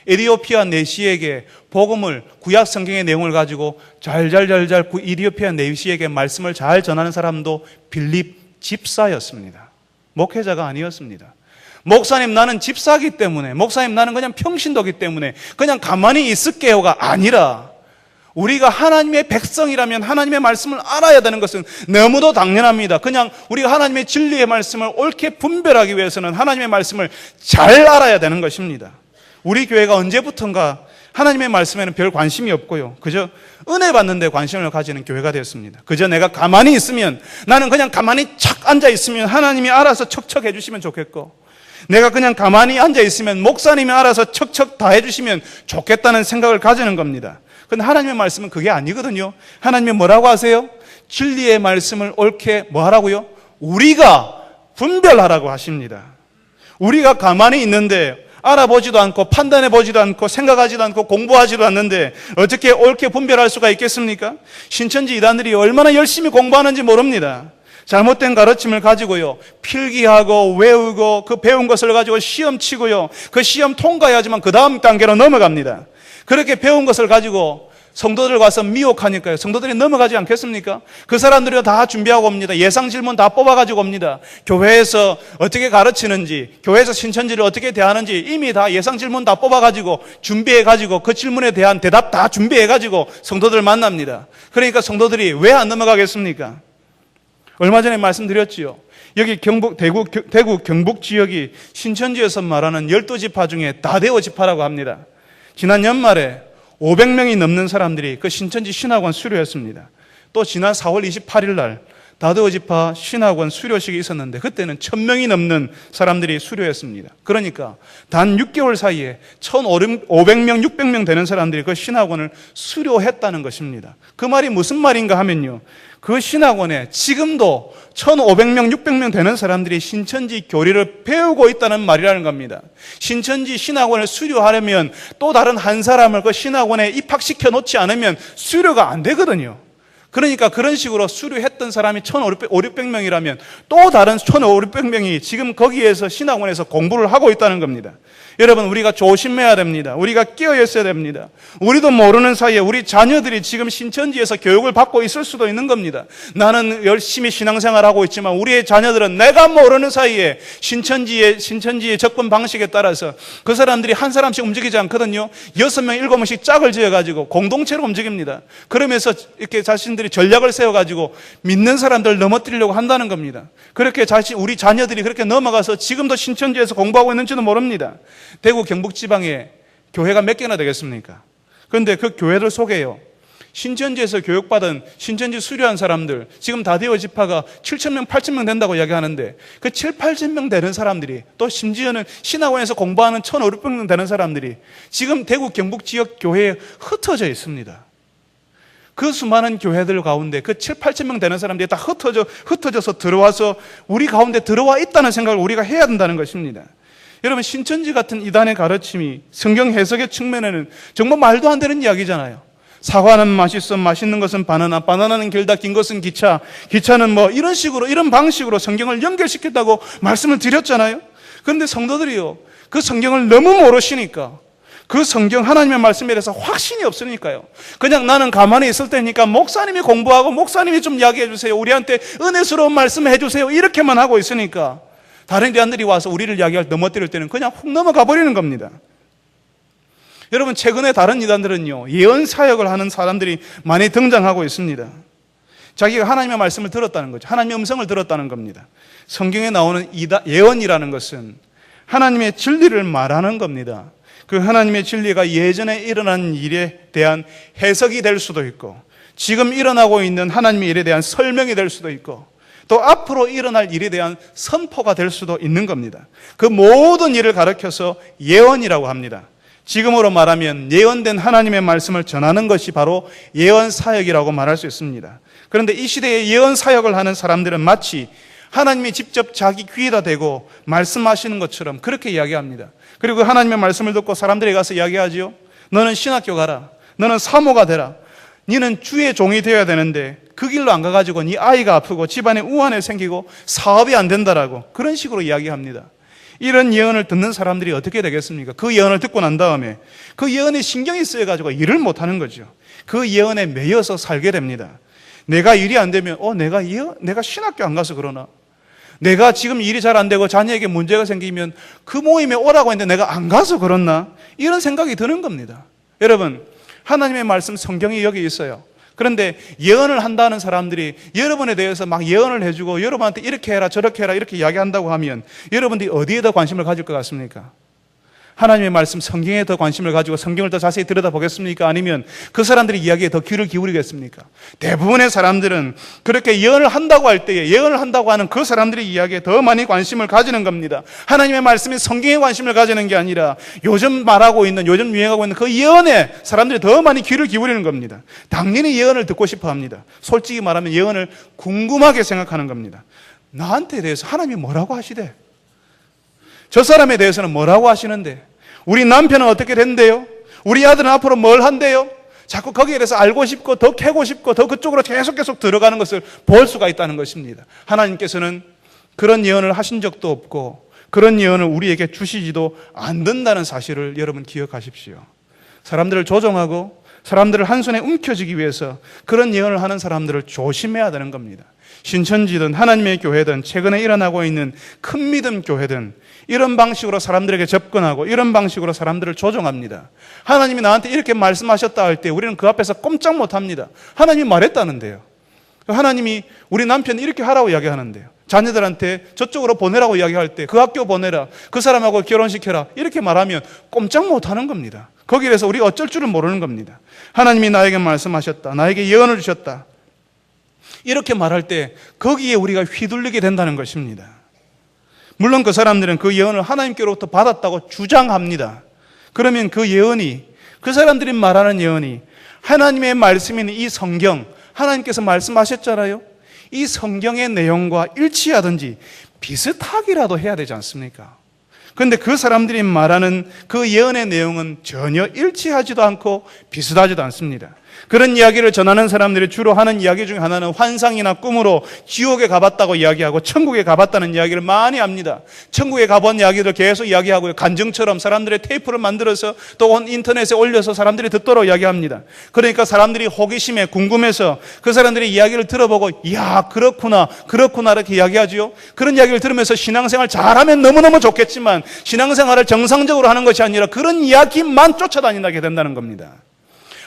에티오피아 내시에게 복음을, 구약 성경의 내용을 가지고 잘잘잘잘 에티오피아 내시에게 말씀을 잘 전하는 사람도 빌립 집사였습니다. 목회자가 아니었습니다. 목사님, 나는 집사기 때문에, 목사님, 나는 그냥 평신도기 때문에 그냥 가만히 있을게요가 아니라 우리가 하나님의 백성이라면 하나님의 말씀을 알아야 되는 것은 너무도 당연합니다. 그냥 우리가 하나님의 진리의 말씀을 옳게 분별하기 위해서는 하나님의 말씀을 잘 알아야 되는 것입니다. 우리 교회가 언제부턴가 하나님의 말씀에는 별 관심이 없고요, 그저 은혜 받는 데 관심을 가지는 교회가 되었습니다. 그저 내가 가만히 있으면, 나는 그냥 가만히 착 앉아 있으면 하나님이 알아서 척척 해주시면 좋겠고, 내가 그냥 가만히 앉아 있으면 목사님이 알아서 척척 다 해주시면 좋겠다는 생각을 가지는 겁니다. 그런데 하나님의 말씀은 그게 아니거든요. 하나님이 뭐라고 하세요? 진리의 말씀을 옳게 뭐 하라고요? 우리가 분별하라고 하십니다. 우리가 가만히 있는데 알아보지도 않고 판단해보지도 않고 생각하지도 않고 공부하지도 않는데 어떻게 옳게 분별할 수가 있겠습니까? 신천지 이단들이 얼마나 열심히 공부하는지 모릅니다. 잘못된 가르침을 가지고요, 필기하고 외우고 그 배운 것을 가지고 시험 치고요, 그 시험 통과해야지만 그 다음 단계로 넘어갑니다. 그렇게 배운 것을 가지고 성도들 와서 미혹하니까요. 성도들이 넘어가지 않겠습니까? 그 사람들이 다 준비하고 옵니다. 예상 질문 다 뽑아가지고 옵니다. 교회에서 어떻게 가르치는지, 교회에서 신천지를 어떻게 대하는지 이미 다 예상 질문 다 뽑아가지고 준비해가지고 그 질문에 대한 대답 다 준비해가지고 성도들 만납니다. 그러니까 성도들이 왜 안 넘어가겠습니까? 얼마 전에 말씀드렸지요. 여기 대구 경북 지역이 신천지에서 말하는 12지파 중에 다대오 지파라고 합니다. 지난 연말에 500명이 넘는 사람들이 그 신천지 신학원 수료했습니다. 또 지난 4월 28일 날 다대오 지파 신학원 수료식이 있었는데 그때는 1000명이 넘는 사람들이 수료했습니다. 그러니까 단 6개월 사이에 1500명, 600명 되는 사람들이 그 신학원을 수료했다는 것입니다. 그 말이 무슨 말인가 하면요. 그 신학원에 지금도 1500명, 600명 되는 사람들이 신천지 교리를 배우고 있다는 말이라는 겁니다. 신천지 신학원을 수료하려면 또 다른 한 사람을 그 신학원에 입학시켜 놓지 않으면 수료가 안 되거든요. 그러니까 그런 식으로 수료했던 사람이 1500명이라면 또 다른 1500명이 지금 거기에서 신학원에서 공부를 하고 있다는 겁니다. 여러분, 우리가 조심해야 됩니다. 우리가 깨어 있어야 됩니다. 우리도 모르는 사이에 우리 자녀들이 지금 신천지에서 교육을 받고 있을 수도 있는 겁니다. 나는 열심히 신앙생활하고 있지만 우리의 자녀들은 내가 모르는 사이에 신천지의 접근 방식에 따라서 그 사람들이 한 사람씩 움직이지 않거든요. 6명, 7명씩 짝을 지어가지고 공동체로 움직입니다. 그러면서 이렇게 자신들이 전략을 세워가지고 믿는 사람들을 넘어뜨리려고 한다는 겁니다. 그렇게 우리 자녀들이 그렇게 넘어가서 지금도 신천지에서 공부하고 있는지도 모릅니다. 대구 경북 지방에 교회가 몇 개나 되겠습니까? 그런데 그 교회들 속에요, 신천지에서 교육받은 신천지 수료한 사람들, 지금 다대오 지파가 7,000명, 8,000명 된다고 이야기하는데 그 7, 8,000명 되는 사람들이, 또 심지어는 신학원에서 공부하는 1,500명 되는 사람들이 지금 대구 경북 지역 교회에 흩어져 있습니다. 그 수많은 교회들 가운데 그 7, 8,000명 되는 사람들이 다 흩어져서 들어와서 우리 가운데 들어와 있다는 생각을 우리가 해야 된다는 것입니다. 여러분, 신천지 같은 이단의 가르침이 성경 해석의 측면에는 정말 말도 안 되는 이야기잖아요. 사과는 맛있어, 맛있는 것은 바나나, 바나나는 길다, 긴 것은 기차, 기차는 뭐 이런 식으로, 이런 방식으로 성경을 연결시켰다고 말씀을 드렸잖아요. 그런데 성도들이요, 그 성경을 너무 모르시니까, 그 성경 하나님의 말씀에 대해서 확신이 없으니까요, 그냥 나는 가만히 있을 테니까 목사님이 공부하고 목사님이 좀 이야기해 주세요, 우리한테 은혜스러운 말씀 해주세요, 이렇게만 하고 있으니까 다른 대안들이 와서 우리를 이야기할 넘어뜨릴 때는 그냥 훅 넘어가 버리는 겁니다. 여러분, 최근에 다른 이단들은요, 예언 사역을 하는 사람들이 많이 등장하고 있습니다. 자기가 하나님의 말씀을 들었다는 거죠. 하나님의 음성을 들었다는 겁니다. 성경에 나오는 예언이라는 것은 하나님의 진리를 말하는 겁니다. 그 하나님의 진리가 예전에 일어난 일에 대한 해석이 될 수도 있고, 지금 일어나고 있는 하나님의 일에 대한 설명이 될 수도 있고, 또 앞으로 일어날 일에 대한 선포가 될 수도 있는 겁니다. 그 모든 일을 가리켜서 예언이라고 합니다. 지금으로 말하면 예언된 하나님의 말씀을 전하는 것이 바로 예언 사역이라고 말할 수 있습니다. 그런데 이 시대에 예언 사역을 하는 사람들은 마치 하나님이 직접 자기 귀에다 대고 말씀하시는 것처럼 그렇게 이야기합니다. 그리고 하나님의 말씀을 듣고 사람들이 가서 이야기하지요. 너는 신학교 가라. 너는 사모가 되라. 너는 주의 종이 되어야 되는데 그 길로 안 가가지고 네 아이가 아프고 집안에 우환이 생기고 사업이 안 된다라고 그런 식으로 이야기합니다. 이런 예언을 듣는 사람들이 어떻게 되겠습니까? 그 예언을 듣고 난 다음에 그 예언에 신경이 쓰여가지고 일을 못하는 거죠. 그 예언에 매여서 살게 됩니다. 내가 일이 안 되면 내가 신학교 안 가서 그러나, 내가 지금 일이 잘 안 되고 자녀에게 문제가 생기면 그 모임에 오라고 했는데 내가 안 가서 그렇나, 이런 생각이 드는 겁니다. 여러분, 하나님의 말씀 성경이 여기 있어요. 그런데 예언을 한다는 사람들이 여러분에 대해서 막 예언을 해주고 여러분한테 이렇게 해라 저렇게 해라 이렇게 이야기한다고 하면 여러분들이 어디에 더 관심을 가질 것 같습니까? 하나님의 말씀 성경에 더 관심을 가지고 성경을 더 자세히 들여다보겠습니까? 아니면 그 사람들의 이야기에 더 귀를 기울이겠습니까? 대부분의 사람들은 그렇게 예언을 한다고 할 때에 예언을 한다고 하는 그 사람들의 이야기에 더 많이 관심을 가지는 겁니다. 하나님의 말씀이 성경에 관심을 가지는 게 아니라 요즘 유행하고 있는 그 예언에 사람들이 더 많이 귀를 기울이는 겁니다. 당연히 예언을 듣고 싶어 합니다. 솔직히 말하면 예언을 궁금하게 생각하는 겁니다. 나한테 대해서 하나님이 뭐라고 하시대? 저 사람에 대해서는 뭐라고 하시는데? 우리 남편은 어떻게 된대요? 우리 아들은 앞으로 뭘 한대요? 자꾸 거기에 대해서 알고 싶고 더 캐고 싶고 더 그쪽으로 계속 들어가는 것을 볼 수가 있다는 것입니다. 하나님께서는 그런 예언을 하신 적도 없고 그런 예언을 우리에게 주시지도 않는다는 사실을 여러분 기억하십시오. 사람들을 조종하고 사람들을 한 손에 움켜쥐기 위해서 그런 예언을 하는 사람들을 조심해야 되는 겁니다. 신천지든 하나님의 교회든 최근에 일어나고 있는 큰 믿음 교회든 이런 방식으로 사람들에게 접근하고 이런 방식으로 사람들을 조종합니다. 하나님이 나한테 이렇게 말씀하셨다 할 때 우리는 그 앞에서 꼼짝 못합니다. 하나님이 말했다는데요. 하나님이 우리 남편 이렇게 하라고 이야기하는데요. 자녀들한테 저쪽으로 보내라고 이야기할 때 그 학교 보내라, 그 사람하고 결혼시켜라 이렇게 말하면 꼼짝 못하는 겁니다. 거기에 대해서 우리가 어쩔 줄은 모르는 겁니다. 하나님이 나에게 말씀하셨다, 나에게 예언을 주셨다, 이렇게 말할 때 거기에 우리가 휘둘리게 된다는 것입니다. 물론 그 사람들은 그 예언을 하나님께로부터 받았다고 주장합니다. 그러면 그 예언이, 그 사람들이 말하는 예언이 하나님의 말씀인 이 성경, 하나님께서 말씀하셨잖아요. 이 성경의 내용과 일치하든지 비슷하기라도 해야 되지 않습니까? 그런데 그 사람들이 말하는 그 예언의 내용은 전혀 일치하지도 않고 비슷하지도 않습니다. 그런 이야기를 전하는 사람들이 주로 하는 이야기 중에 하나는 환상이나 꿈으로 지옥에 가봤다고 이야기하고 천국에 가봤다는 이야기를 많이 합니다. 천국에 가본 이야기를 계속 이야기하고요. 간증처럼 사람들의 테이프를 만들어서 또 인터넷에 올려서 사람들이 듣도록 이야기합니다. 그러니까 사람들이 호기심에 궁금해서 그 사람들의 이야기를 들어보고 이야 그렇구나 이렇게 이야기하지요. 그런 이야기를 들으면서 신앙생활 잘하면 너무너무 좋겠지만 신앙생활을 정상적으로 하는 것이 아니라 그런 이야기만 쫓아다니게 된다는 겁니다.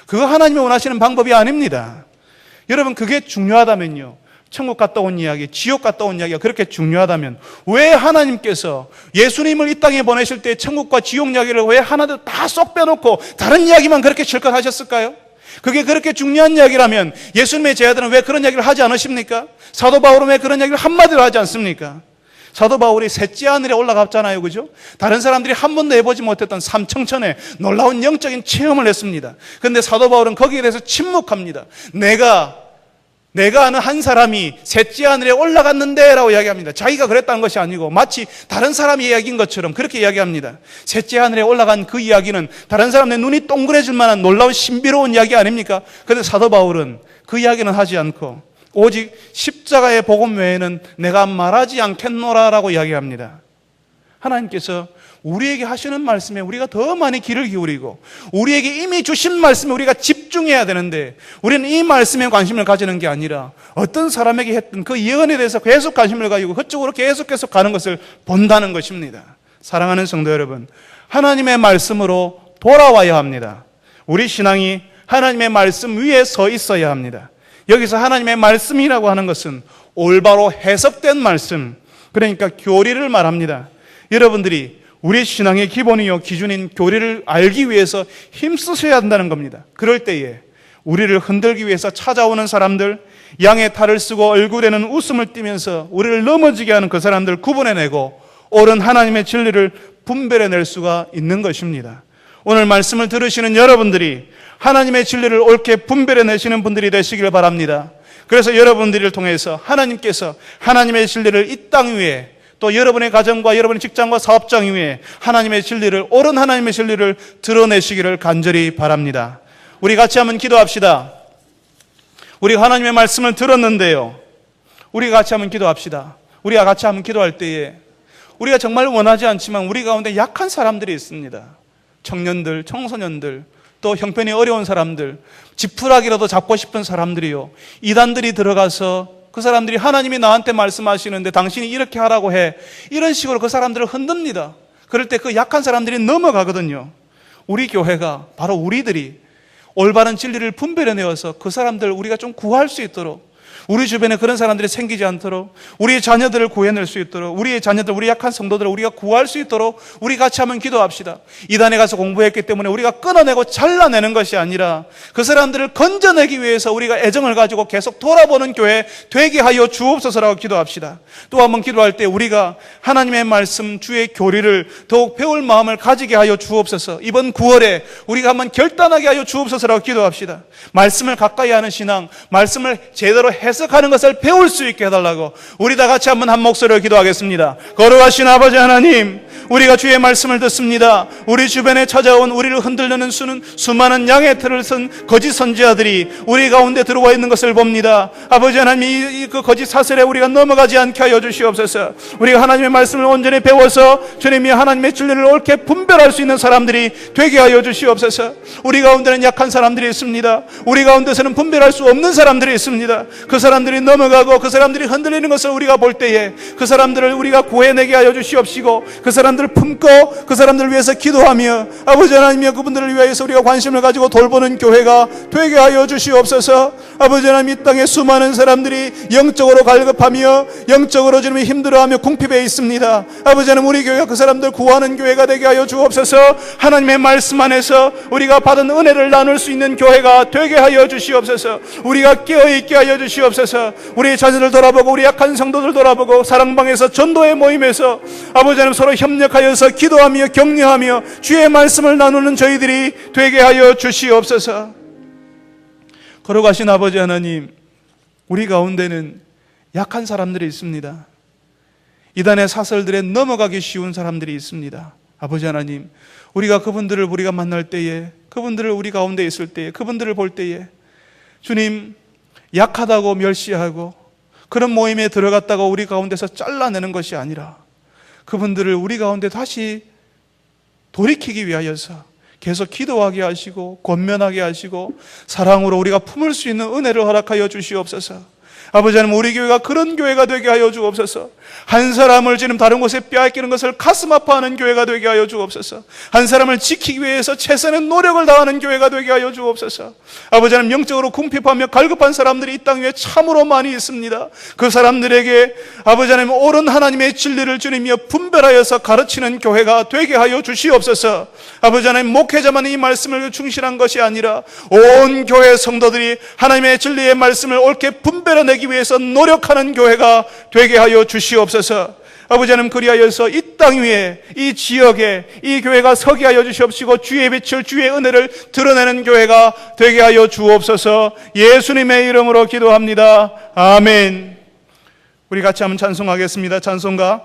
그거 하나님이 원하시는 방법이 아닙니다. 여러분, 그게 중요하다면요, 천국 갔다 온 이야기, 지옥 갔다 온 이야기가 그렇게 중요하다면 왜 하나님께서 예수님을 이 땅에 보내실 때 천국과 지옥 이야기를 왜 하나도 다 쏙 빼놓고 다른 이야기만 그렇게 실컷 하셨을까요? 그게 그렇게 중요한 이야기라면 예수님의 제자들은 왜 그런 이야기를 하지 않으십니까? 사도 바울은 왜 그런 이야기를 한마디로 하지 않습니까? 사도 바울이 셋째 하늘에 올라갔잖아요, 그죠? 다른 사람들이 한 번도 해보지 못했던 삼청천에 놀라운 영적인 체험을 했습니다. 그런데 사도 바울은 거기에 대해서 침묵합니다. 내가 아는 한 사람이 셋째 하늘에 올라갔는데 라고 이야기합니다. 자기가 그랬다는 것이 아니고 마치 다른 사람이 이야기인 것처럼 그렇게 이야기합니다. 셋째 하늘에 올라간 그 이야기는 다른 사람의 눈이 동그래질 만한 놀라운 신비로운 이야기 아닙니까? 그런데 사도 바울은 그 이야기는 하지 않고 오직 십자가의 복음 외에는 내가 말하지 않겠노라라고 이야기합니다. 하나님께서 우리에게 하시는 말씀에 우리가 더 많이 귀를 기울이고 우리에게 이미 주신 말씀에 우리가 집중해야 되는데 우리는 이 말씀에 관심을 가지는 게 아니라 어떤 사람에게 했던 그 예언에 대해서 계속 관심을 가지고 그쪽으로 계속 가는 것을 본다는 것입니다. 사랑하는 성도 여러분, 하나님의 말씀으로 돌아와야 합니다. 우리 신앙이 하나님의 말씀 위에 서 있어야 합니다. 여기서 하나님의 말씀이라고 하는 것은 올바로 해석된 말씀, 그러니까 교리를 말합니다. 여러분들이 우리 신앙의 기본이요 기준인 교리를 알기 위해서 힘쓰셔야 한다는 겁니다. 그럴 때에 우리를 흔들기 위해서 찾아오는 사람들, 양의 탈을 쓰고 얼굴에는 웃음을 띠면서 우리를 넘어지게 하는 그 사람들 구분해내고 옳은 하나님의 진리를 분별해낼 수가 있는 것입니다. 오늘 말씀을 들으시는 여러분들이 하나님의 진리를 옳게 분별해내시는 분들이 되시길 바랍니다. 그래서 여러분들을 통해서 하나님께서 하나님의 진리를 이 땅 위에 또 여러분의 가정과 여러분의 직장과 사업장 위에 하나님의 진리를, 옳은 하나님의 진리를 드러내시기를 간절히 바랍니다. 우리 같이 한번 기도합시다. 우리가 하나님의 말씀을 들었는데요, 우리가 같이 한번 기도합시다. 우리가 같이 한번 기도할 때에 우리가 정말 원하지 않지만 우리 가운데 약한 사람들이 있습니다. 청년들, 청소년들, 또 형편이 어려운 사람들, 지푸라기라도 잡고 싶은 사람들이요, 이단들이 들어가서 그 사람들이 하나님이 나한테 말씀하시는데 당신이 이렇게 하라고 해, 이런 식으로 그 사람들을 흔듭니다. 그럴 때 그 약한 사람들이 넘어가거든요. 우리 교회가, 바로 우리들이 올바른 진리를 분별해내어서 그 사람들 우리가 좀 구할 수 있도록, 우리 주변에 그런 사람들이 생기지 않도록, 우리의 자녀들을 구해낼 수 있도록, 우리의 자녀들, 우리 약한 성도들을 우리가 구할 수 있도록 우리 같이 한번 기도합시다. 이단에 가서 공부했기 때문에 우리가 끊어내고 잘라내는 것이 아니라 그 사람들을 건져내기 위해서 우리가 애정을 가지고 계속 돌아보는 교회 되게 하여 주옵소서라고 기도합시다. 또 한번 기도할 때 우리가 하나님의 말씀, 주의 교리를 더욱 배울 마음을 가지게 하여 주옵소서. 이번 9월에 우리가 한번 결단하게 하여 주옵소서라고 기도합시다. 말씀을 가까이 하는 신앙, 말씀을 제대로 해석하는 것을 배울 수 있게 해달라고 우리 다 같이 한번 한 목소리로 기도하겠습니다. 거룩하신 아버지 하나님, 우리가 주의 말씀을 듣습니다. 우리 주변에 찾아온 우리를 흔들려는 수많은 양의 틀을 쓴 거짓 선지자들이 우리 가운데 들어와 있는 것을 봅니다. 아버지 하나님, 그 거짓 사슬에 우리가 넘어가지 않게 하여 주시옵소서. 우리가 하나님의 말씀을 온전히 배워서 주님이 하나님의 진리를 옳게 분별할 수 있는 사람들이 되게 하여 주시옵소서. 우리 가운데는 약한 사람들이 있습니다. 우리 가운데서는 분별할 수 없는 사람들이 있습니다. 그 사람들이 넘어가고 그 사람들이 흔들리는 것을 우리가 볼 때에 그 사람들을 우리가 구해내게 하여 주시옵시고, 그 사람들을 품고 그 사람들을 위해서 기도하며 아버지 하나님이여 그분들을 위해서 우리가 관심을 가지고 돌보는 교회가 되게 하여 주시옵소서. 아버지 하나님, 이 땅에 수많은 사람들이 영적으로 갈급하며 영적으로 지금 힘들어하며 궁핍해 있습니다. 아버지 하나님, 우리 교회가 그 사람들 구하는 교회가 되게 하여 주옵소서. 하나님의 말씀 안에서 우리가 받은 은혜를 나눌 수 있는 교회가 되게 하여 주시옵소서. 우리가 깨어있게 하여 주시옵소서. 우리 자녀들 돌아보고 우리 약한 성도들 돌아보고 사랑방에서 전도의 모임에서 아버지 하나님 서로 협력하여서 기도하며 격려하며 주의 말씀을 나누는 저희들이 되게 하여 주시옵소서. 거룩하신 아버지 하나님, 우리 가운데는 약한 사람들이 있습니다. 이단의 사슬들에 넘어가기 쉬운 사람들이 있습니다. 아버지 하나님, 우리가 그분들을 우리가 만날 때에, 그분들을 우리 가운데 있을 때에, 그분들을 볼 때에 주님, 약하다고 멸시하고 그런 모임에 들어갔다가 우리 가운데서 잘라내는 것이 아니라 그분들을 우리 가운데 다시 돌이키기 위하여서 계속 기도하게 하시고 권면하게 하시고 사랑으로 우리가 품을 수 있는 은혜를 허락하여 주시옵소서. 아버지 하나님, 우리 교회가 그런 교회가 되게 하여 주옵소서. 한 사람을 지금 다른 곳에 빼앗기는 것을 가슴 아파하는 교회가 되게 하여 주옵소서. 한 사람을 지키기 위해서 최선의 노력을 다하는 교회가 되게 하여 주옵소서. 아버지 하나님, 영적으로 궁핍하며 갈급한 사람들이 이 땅 위에 참으로 많이 있습니다. 그 사람들에게 아버지 하나님, 옳은 하나님의 진리를 주님이여 분별하여서 가르치는 교회가 되게 하여 주시옵소서. 아버지 하나님, 목회자만 이 말씀을 충실한 것이 아니라 온 교회 성도들이 하나님의 진리의 말씀을 옳게 분별해내기 위해서 노력하는 교회가 되게 하여 주시옵소서. 아버지 하나님, 그리하여서 이 땅 위에, 이 지역에 이 교회가 서게 하여 주시옵시고 주의 빛을, 주의 은혜를 드러내는 교회가 되게 하여 주옵소서. 예수님의 이름으로 기도합니다. 아멘. 우리 같이 한번 찬송하겠습니다. 찬송가